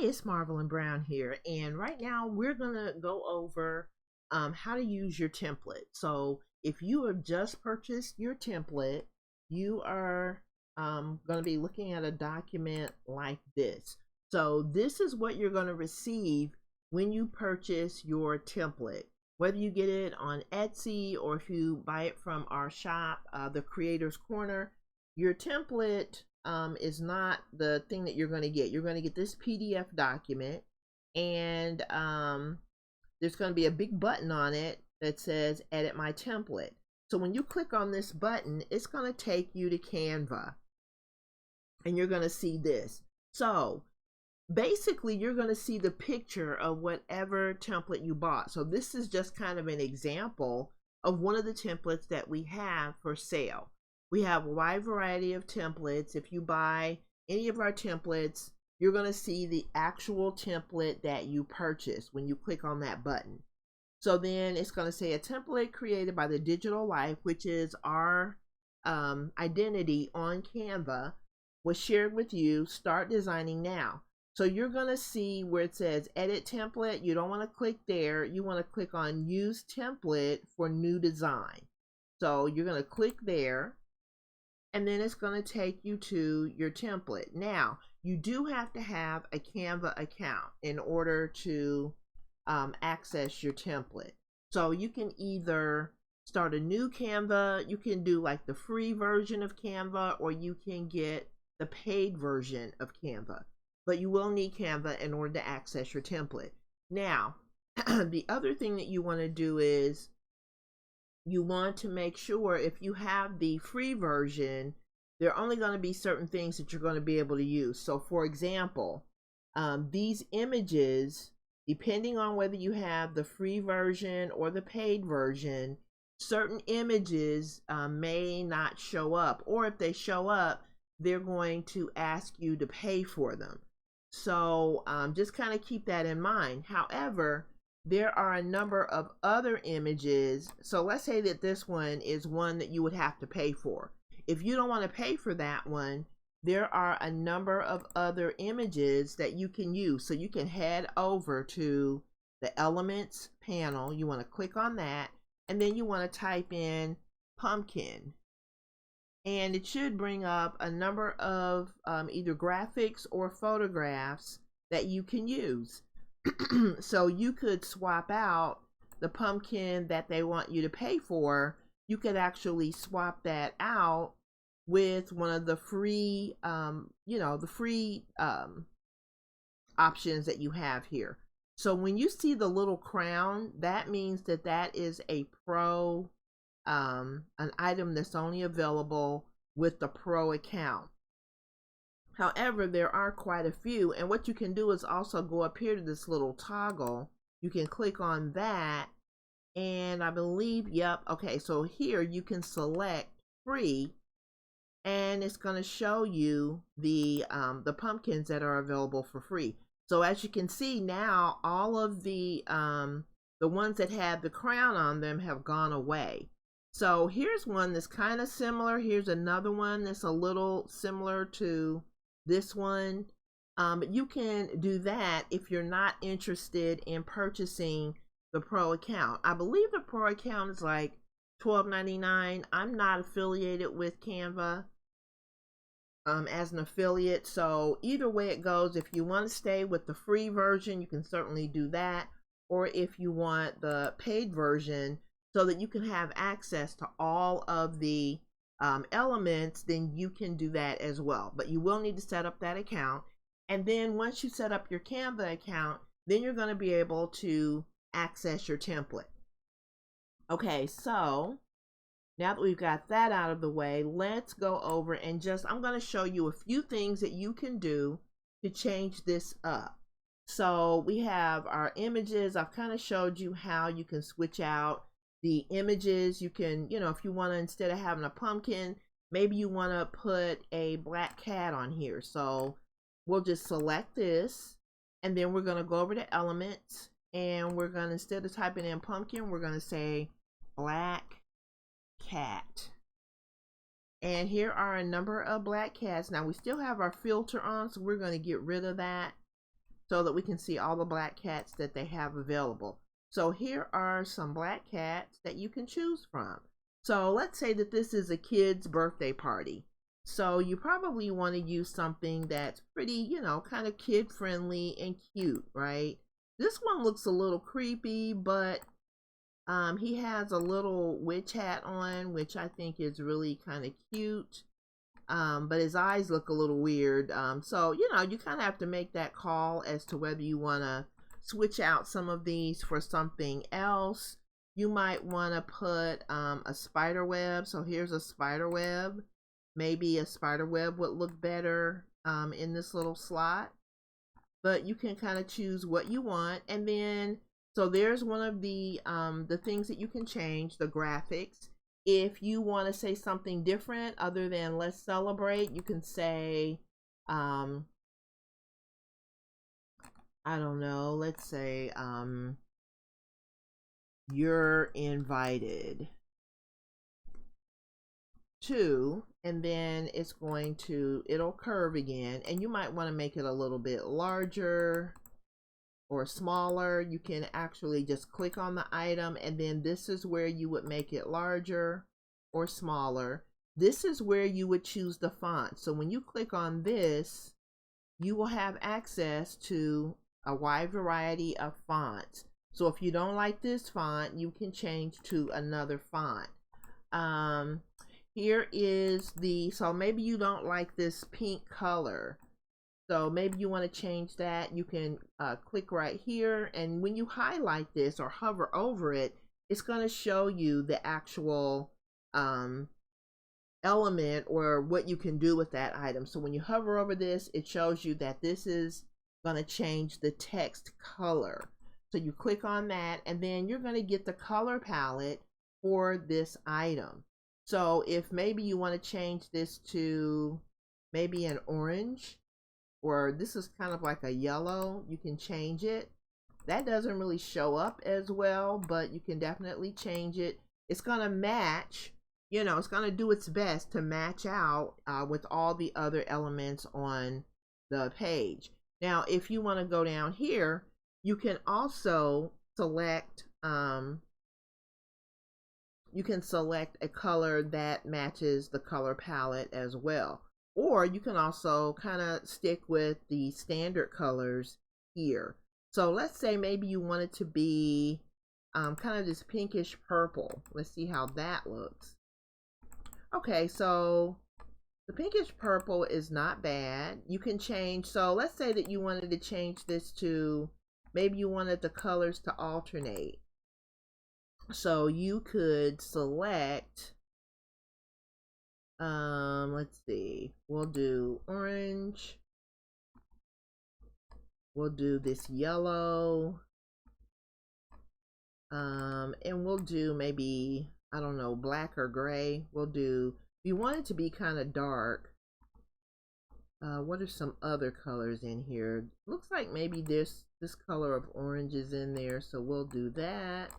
it's Marvel and Brown here, and right now we're gonna go over how to use your template. So if you have just purchased your template, you are going to be looking at a document like this. So this is what you're going to receive when you purchase your template, whether you get it on Etsy or if you buy it from our shop, the Creators Corner. Your template is not the thing that you're going to get. You're going to get this PDF document, and there's going to be a big button on it that says edit my template. So when you click on this button, it's going to take you to Canva, and you're going to see this. So basically you're going to see the picture of whatever template you bought. So this is just kind of an example of one of the templates that we have for sale. We have a wide variety of templates. If you buy any of our templates, you're going to see the actual template that you purchased when you click on that button. So then it's going to say a template created by the Digital Life, which is our identity on Canva, was shared with you. Start designing now. So you're going to see where it says edit template. You don't want to click there. You want to click on use template for new design. So you're going to click there, and then it's going to take you to your template. Now, you do have to have a Canva account in order to access your template. So you can either start a new Canva, you can do like the free version of Canva, or you can get the paid version of Canva. But you will need Canva in order to access your template. Now, the other thing that you want to do is you want to make sure if you have the free version, there are only going to be certain things that you're going to be able to use. So for example, these images, depending on whether you have the free version or the paid version, certain images may not show up, or if they show up, they're going to ask you to pay for them. So just kind of keep that in mind. However, there are a number of other images. So let's say that this one is one that you would have to pay for. If you don't want to pay for that one, there are a number of other images that you can use. So you can head over to the Elements panel. You want to click on that, and then you want to type in pumpkin. And it should bring up a number of either graphics or photographs that you can use. So you could swap out the pumpkin that they want you to pay for. You could actually swap that out with one of the free, the free options that you have here. So when you see the little crown, that means that that is a pro, an item that's only available with the pro account. However, there are quite a few, and what you can do is also go up here to this little toggle. You can click on that, and I believe, yep, okay, so here you can select free, and it's going to show you the pumpkins that are available for free. So as you can see now, all of the ones that had the crown on them have gone away. So here's one that's kind of similar. Here's another one that's a little similar to this one. But you can do that if you're not interested in purchasing the pro account. I believe the pro account is like $12.99. I'm not affiliated with Canva as an affiliate, so either way it goes, if you want to stay with the free version, you can certainly do that, or if you want the paid version so that you can have access to all of the elements, then you can do that as well. But you will need to set up that account, and then once you set up your Canva account, then you're going to be able to access your template. Okay, so now that we've got that out of the way, let's go over and I'm going to show you a few things that you can do to change this up. So we have our images. I've kind of showed you how you can switch out the images. You can, if you want to, instead of having a pumpkin, maybe you want to put a black cat on here. So we'll just select this, and then we're going to go over to Elements, and we're going to, instead of typing in pumpkin, we're going to say black cat. And here are a number of black cats. Now we still have our filter on, so we're going to get rid of that. so that we can see all the black cats that they have available. So here are some black cats that you can choose from. So let's say that this is a kid's birthday party. So you probably want to use something that's pretty, you know, kind of kid friendly and cute, right? This one looks a little creepy, but he has a little witch hat on, which I think is really kind of cute. But his eyes look a little weird. So, you know, you kind of have to make that call as to whether you want to switch out some of these for something else. You might want to put a spider web. So here's a spider web. Maybe a spider web would look better in this little slot. But you can kind of choose what you want. And then, so there's one of the things that you can change, the graphics. If you want to say something different other than let's celebrate, you can say, I don't know, let's say, you're invited to, and then it's going to, it'll curve again, and you might want to make it a little bit larger or smaller. You can actually just click on the item, and then this is where you would make it larger or smaller. This is where you would choose the font. So when you click on this, you will have access to a wide variety of fonts. So if you don't like this font, you can change to another font. Here is the, so maybe you don't like this pink color. So maybe you want to change that. You can click right here, and when you highlight this or hover over it, it's going to show you the actual element or what you can do with that item. So when you hover over this, it shows you that this is going to change the text color. So you click on that, and then you're going to get the color palette for this item. So if maybe you want to change this to maybe an orange, or this is kind of like a yellow, you can change it. That doesn't really show up as well, but you can definitely change it. It's going to match, you know, it's going to do its best to match out with all the other elements on the page. Now, if you want to go down here, you can also select a color that matches the color palette as well. Or you can also kind of stick with the standard colors here. So let's say maybe you want it to be kind of this pinkish purple. Let's see how that looks. Okay, so the pinkish purple is not bad. You can change, so let's say that you wanted to change this to, maybe you wanted the colors to alternate. So you could select, let's see, we'll do orange, we'll do this yellow, and we'll do maybe, I don't know, black or gray. We'll do, if you want it to be kind of dark, what are some other colors in here? Looks like maybe this color of orange is in there, so we'll do that.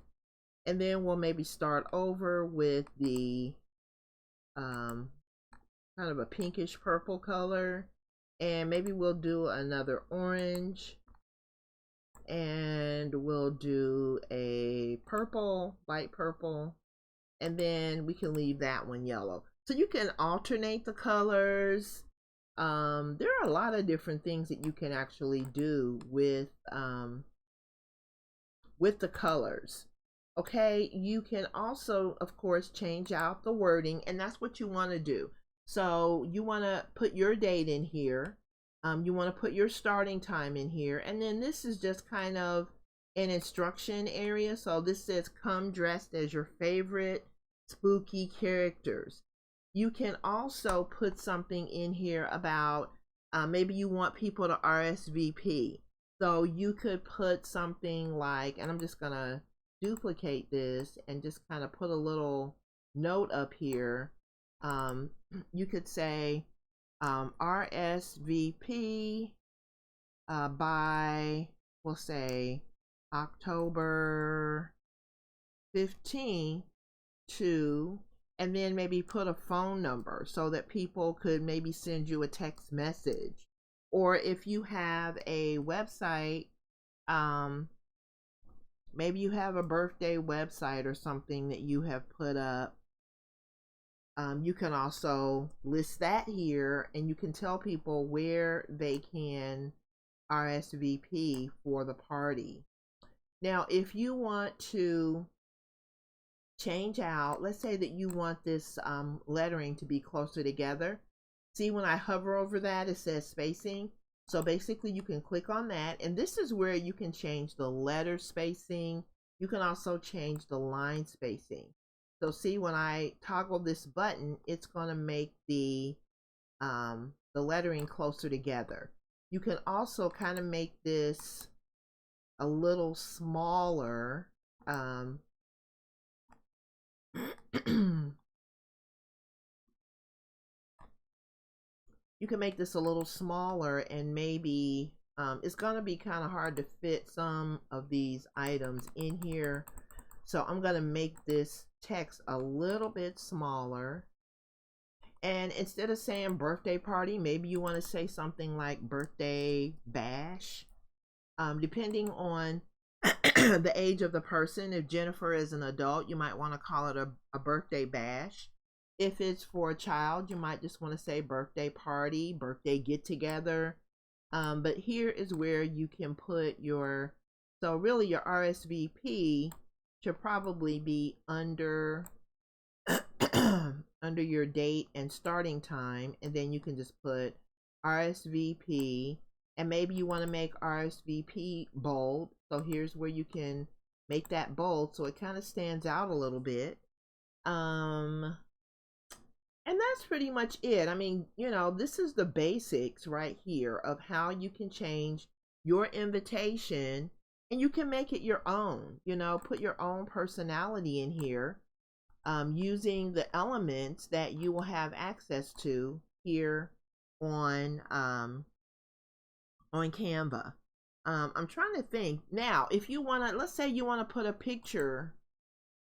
And then we'll maybe start over with the kind of a pinkish purple color, and maybe we'll do another orange, and we'll do a purple, light purple, and then we can leave that one yellow. So you can alternate the colors. There are a lot of different things that you can actually do with the colors. Okay, you can also, of course, change out the wording, and that's what you want to do. So you want to put your date in here. You want to put your starting time in here, and then this is just kind of an instruction area. So this says, come dressed as your favorite spooky characters. You can also put something in here about maybe you want people to RSVP. So you could put something like, and I'm just going to duplicate this and just kind of put a little note up here. You could say RSVP by, we'll say October 15th to, and then maybe put a phone number so that people could maybe send you a text message, Or if you have a website, maybe you have a birthday website or something that you have put up, you can also list that here, and you can tell people where they can RSVP for the party. Now, if you want to change out, let's say that you want this lettering to be closer together. See, when I hover over that, it says spacing. So basically you can click on that, and this is where you can change the letter spacing. You can also change the line spacing. So see, when I toggle this button, it's going to make the lettering closer together. You can also kind of make this a little smaller. You can make this a little smaller, and maybe it's going to be kind of hard to fit some of these items in here. So I'm going to make this text a little bit smaller. And instead of saying birthday party, maybe you want to say something like birthday bash. Depending on the age of the person, if Jennifer is an adult, you might want to call it a birthday bash. If it's for a child, you might just want to say birthday party, birthday get together. But here is where you can put your, so really your RSVP should probably be under under your date and starting time, and then you can just put RSVP, and maybe you want to make RSVP bold. So here's where you can make that bold so it kind of stands out a little bit. And that's pretty much it. I mean, you know, this is the basics right here of how you can change your invitation, and you can make it your own, you know, put your own personality in here, using the elements that you will have access to here on Canva. I'm trying to think now, if you want to, let's say you want to put a picture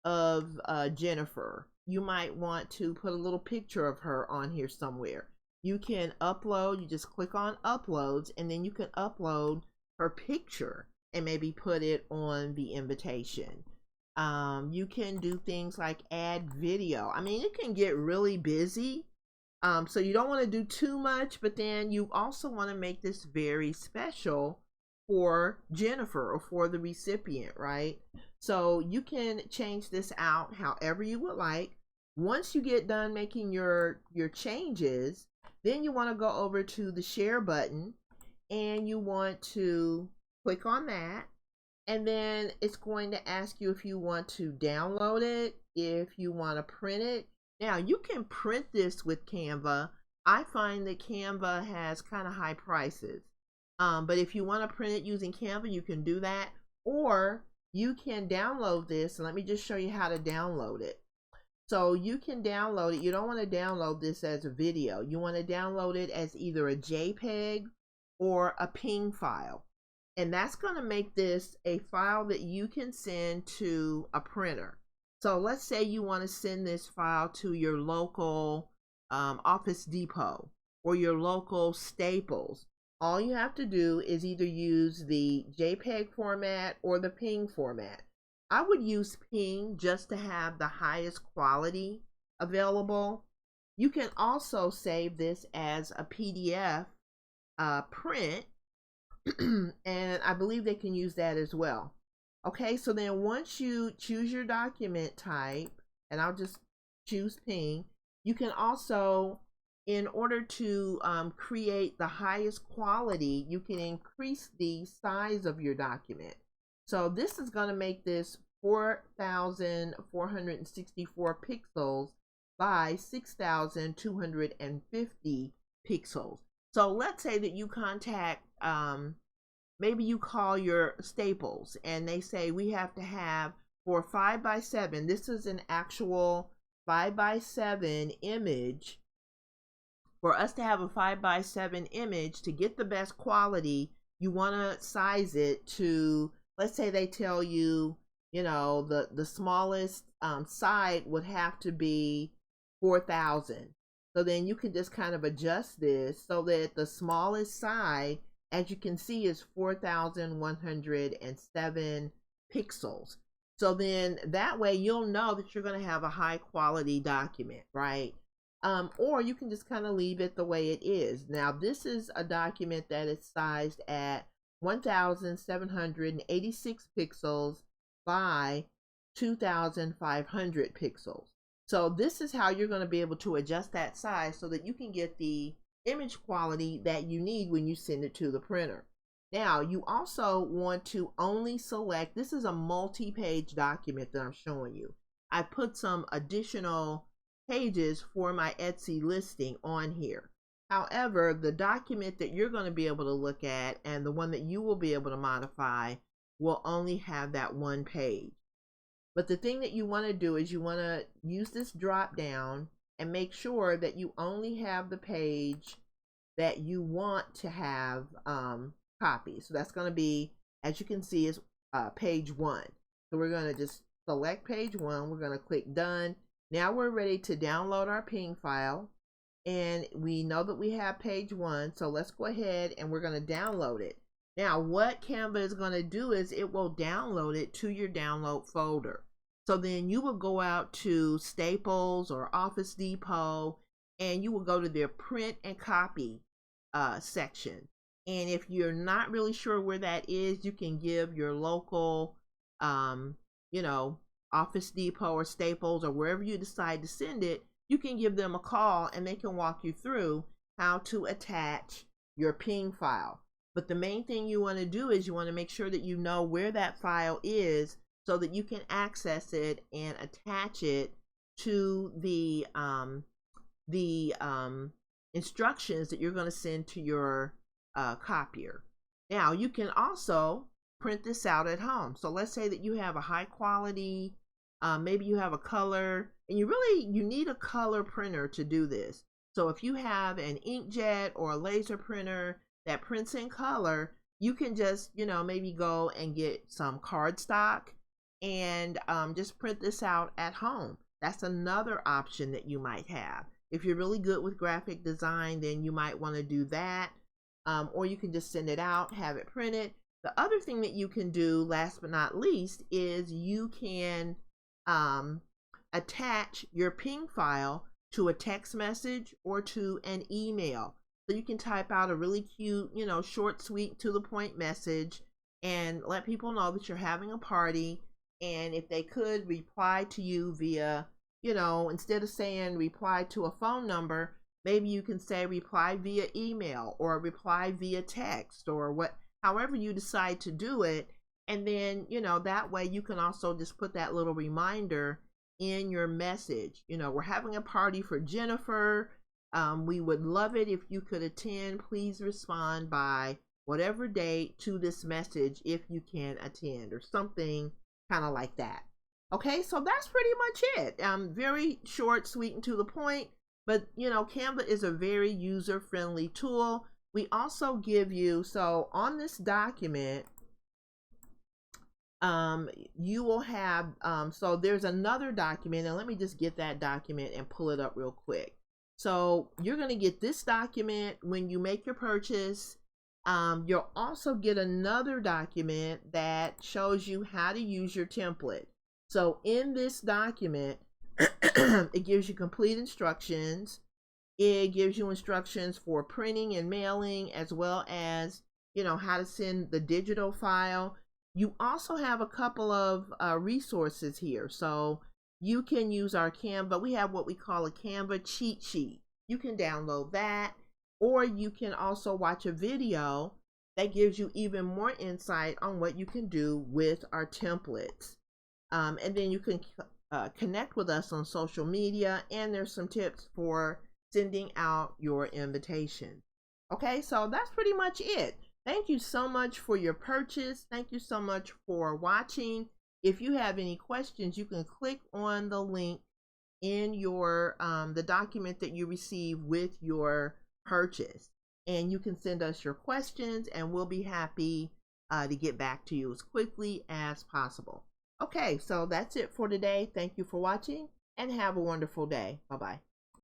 of Jennifer, you might want to put a little picture of her on here somewhere. You can upload, you just click on uploads, and then you can upload her picture and maybe put it on the invitation. You can do things like add video. I mean, it can get really busy. So you don't want to do too much, but then you also want to make this very special for Jennifer or for the recipient, right? So you can change this out however you would like. Once you get done making your changes, then you want to go over to the share button, and you want to click on that. And then it's going to ask you if you want to download it, if you want to print it. Now, you can print this with Canva. I find that Canva has kind of high prices. But if you want to print it using Canva, you can do that. Or you can download this. And let me just show you how to download it. So you can download it. You don't want to download this as a video. You want to download it as either a JPEG or a PNG file. And that's going to make this a file that you can send to a printer. So let's say you want to send this file to your local Office Depot or your local Staples. All you have to do is either use the JPEG format or the PNG format. I would use PNG just to have the highest quality available. You can also save this as a PDF print, and I believe they can use that as well. Okay, so then once you choose your document type, and I'll just choose PNG, you can also, in order to create the highest quality, you can increase the size of your document. So this is going to make this 4,464 pixels by 6,250 pixels. So let's say that you contact, maybe you call your Staples and they say we have to have for 5x7. This is an actual 5x7 image. For us to have a 5x7 image, to get the best quality, you want to size it to, let's say they tell you, you know, the smallest side would have to be 4,000. So then you can just kind of adjust this so that the smallest side, as you can see, is 4,107 pixels. So then that way you'll know that you're going to have a high quality document, right? Or you can just kind of leave it the way it is. Now, this is a document that is sized at 1,786 pixels by 2,500 pixels. So this is how you're going to be able to adjust that size so that you can get the image quality that you need when you send it to the printer. Now, you also want to only select, this is a multi-page document that I'm showing you. I put some additional pages for my Etsy listing on here. However, the document that you're going to be able to look at and the one that you will be able to modify will only have that one page. But the thing that you want to do is you want to use this drop down and make sure that you only have the page that you want to have copied. So that's going to be, as you can see, is page 1. So we're going to just select page 1. We're going to click done. Now we're ready to download our ping file, and we know that we have page 1. So let's go ahead and we're going to download it. Now what Canva is going to do is it will download it to your download folder. So then you will go out to Staples or Office Depot and you will go to their print and copy section. And if you're not really sure where that is, you can give your local, Office Depot or Staples or wherever you decide to send it, you can give them a call and they can walk you through how to attach your ping file. But the main thing you want to do is you want to make sure that you know where that file is so that you can access it and attach it to the instructions that you're going to send to your copier. Now you can also print this out at home. So let's say that you have a high quality, maybe you have a color, and you need a color printer to do this. So if you have an inkjet or a laser printer that prints in color, you can just maybe go and get some cardstock and just print this out at home. That's another option that you might have. If you're really good with graphic design, then you might want to do that, or you can just send it out, have it printed. The other thing that you can do, last but not least, is you can attach your ping file to a text message or to an email. So you can type out a really cute, short, sweet, to the point message and let people know that you're having a party. And if they could reply to you via, instead of saying reply to a phone number, maybe you can say reply via email or reply via text or however you decide to do it. And then, that way you can also just put that little reminder in your message. We're having a party for Jennifer. We would love it if you could attend. Please respond by whatever date to this message if you can attend, or something kind of like that. Okay, so that's pretty much it. Very short, sweet, and to the point. But Canva is a very user-friendly tool. We also give you, so on this document, you will have, so there's another document, and let me just get that document and pull it up real quick. So you're going to get this document when you make your purchase. You'll also get another document that shows you how to use your template. So in this document, it gives you complete instructions. It gives you instructions for printing and mailing, as well as, how to send the digital file. You also have a couple of resources here. So you can use our Canva. We have what we call a Canva cheat sheet. You can download that, or you can also watch a video that gives you even more insight on what you can do with our templates. And then you can connect with us on social media, and there's some tips for sending out your invitation. Okay, so that's pretty much it. Thank you so much for your purchase. Thank you so much for watching. If you have any questions, you can click on the link in your the document that you receive with your purchase, and you can send us your questions, and we'll be happy to get back to you as quickly as possible. Okay, so that's it for today. Thank you for watching, and have a wonderful day. Bye-bye.